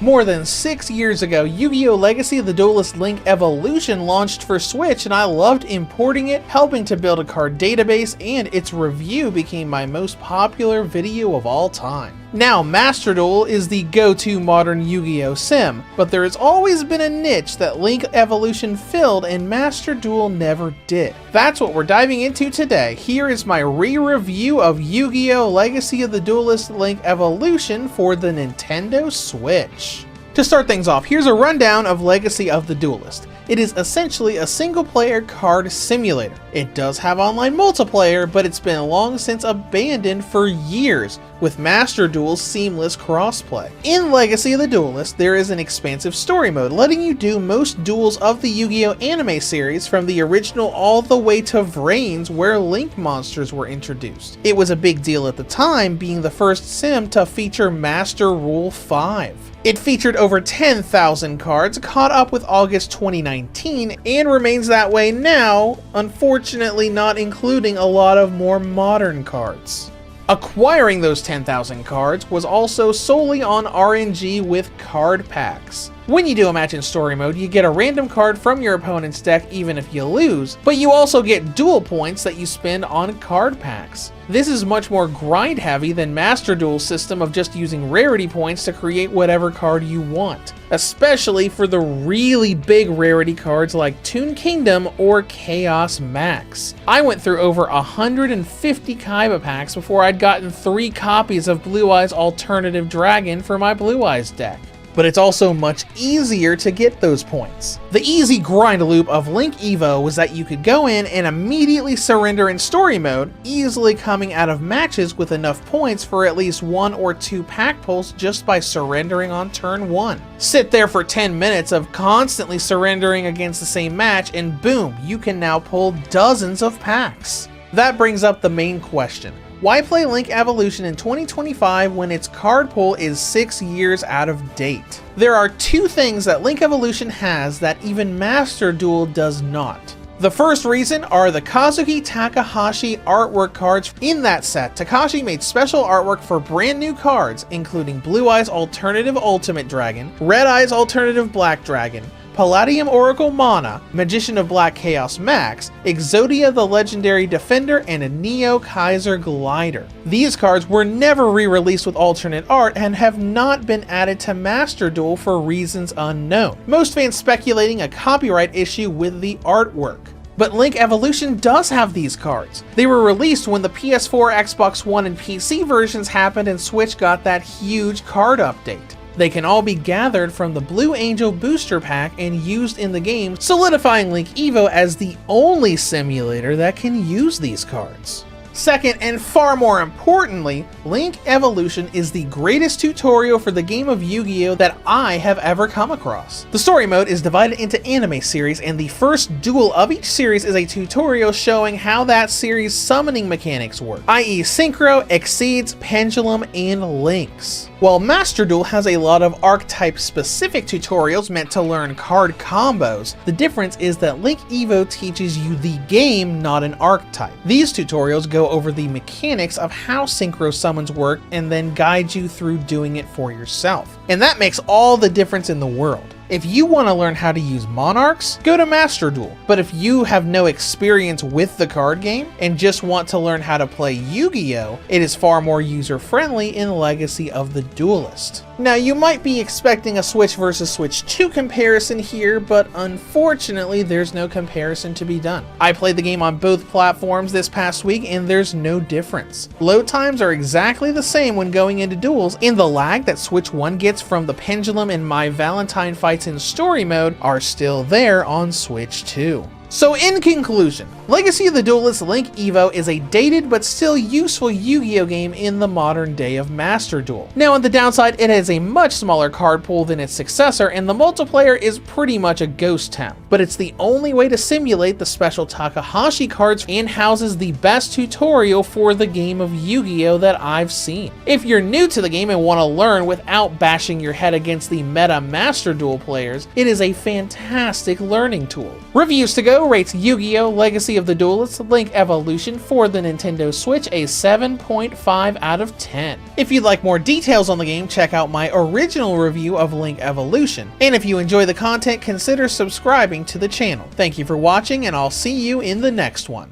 More than 6 years ago, Yu-Gi-Oh! Legacy of the Duelist Link Evolution launched for Switch, and I loved importing it, helping to build a card database, and its review became my most popular video of all time. Now, Master Duel is the go-to modern Yu-Gi-Oh! Sim, but there has always been a niche that Link Evolution filled and Master Duel never did. That's what we're diving into today. Here is my re-review of Yu-Gi-Oh! Legacy of the Duelist Link Evolution for the Nintendo Switch. To start things off, here's a rundown of Legacy of the Duelist. It is essentially a single-player card simulator. It does have online multiplayer, but it's been long since abandoned for years, with Master Duel's seamless crossplay. In Legacy of the Duelist, there is an expansive story mode, letting you do most duels of the Yu-Gi-Oh! Anime series from the original all the way to Vrains, where Link monsters were introduced. It was a big deal at the time, being the first sim to feature Master Rule 5. It featured over 10,000 cards, caught up with August 2019, and remains that way now, unfortunately not including a lot of more modern cards. Acquiring those 10,000 cards was also solely on RNG with card packs. When you do a match in story mode, you get a random card from your opponent's deck even if you lose, but you also get duel points that you spend on card packs. This is much more grind heavy than Master Duel's system of just using rarity points to create whatever card you want, especially for the really big rarity cards like Toon Kingdom or Chaos Max. I went through over 150 Kaiba packs before I'd gotten 3 copies of Blue Eyes Alternative Dragon for my Blue Eyes deck. But it's also much easier to get those points. The easy grind loop of Link Evo was that you could go in and immediately surrender in story mode, easily coming out of matches with enough points for at least 1 or 2 pack pulls just by surrendering on turn 1. Sit there for 10 minutes of constantly surrendering against the same match, and boom, you can now pull dozens of packs. That brings up the main question. Why play Link Evolution in 2025 when its card pull is 6 years out of date? There are 2 things that Link Evolution has that even Master Duel does not. The first reason are the Kazuki Takahashi artwork cards. In that set, Takahashi made special artwork for brand new cards, including Blue Eyes Alternative Ultimate Dragon, Red Eyes Alternative Black Dragon, Palladium Oracle Mana, Magician of Black Chaos Max, Exodia the Legendary Defender, and a Neo Kaiser Glider. These cards were never re-released with alternate art and have not been added to Master Duel for reasons unknown, most fans speculating a copyright issue with the artwork. But Link Evolution does have these cards. They were released when the PS4, Xbox One, and PC versions happened and Switch got that huge card update. They can all be gathered from the Blue Angel booster pack and used in the game, solidifying Link Evo as the only simulator that can use these cards. Second, and far more importantly, Link Evolution is the greatest tutorial for the game of Yu-Gi-Oh! That I have ever come across. The story mode is divided into anime series, and the first duel of each series is a tutorial showing how that series' summoning mechanics work, i.e. Synchro, Exceeds, Pendulum, and Links. While Master Duel has a lot of archetype-specific tutorials meant to learn card combos, the difference is that Link Evo teaches you the game, not an archetype. These tutorials go over the mechanics of how synchro summons work and then guide you through doing it for yourself. And that makes all the difference in the world. If you want to learn how to use Monarchs, go to Master Duel. But if you have no experience with the card game and just want to learn how to play Yu-Gi-Oh!, it is far more user-friendly in Legacy of the Duelist. Now, you might be expecting a Switch versus Switch 2 comparison here, but unfortunately there's no comparison to be done. I played the game on both platforms this past week and there's no difference. Load times are exactly the same when going into duels, and the lag that Switch 1 gets from the Pendulum and My Valentine fights in story mode are still there on Switch 2. So in conclusion, Legacy of the Duelist Link Evo is a dated but still useful Yu-Gi-Oh! Game in the modern day of Master Duel. Now on the downside, it has a much smaller card pool than its successor, and the multiplayer is pretty much a ghost town. But it's the only way to simulate the special Takahashi cards and houses the best tutorial for the game of Yu-Gi-Oh! That I've seen. If you're new to the game and want to learn without bashing your head against the meta Master Duel players, it is a fantastic learning tool. Reviews to go. Yugioh rates Yu-Gi-Oh! Legacy of the Duelist Link Evolution for the Nintendo Switch a 7.5 out of 10. If you'd like more details on the game, check out my original review of Link Evolution. And if you enjoy the content, consider subscribing to the channel. Thank you for watching, and I'll see you in the next one.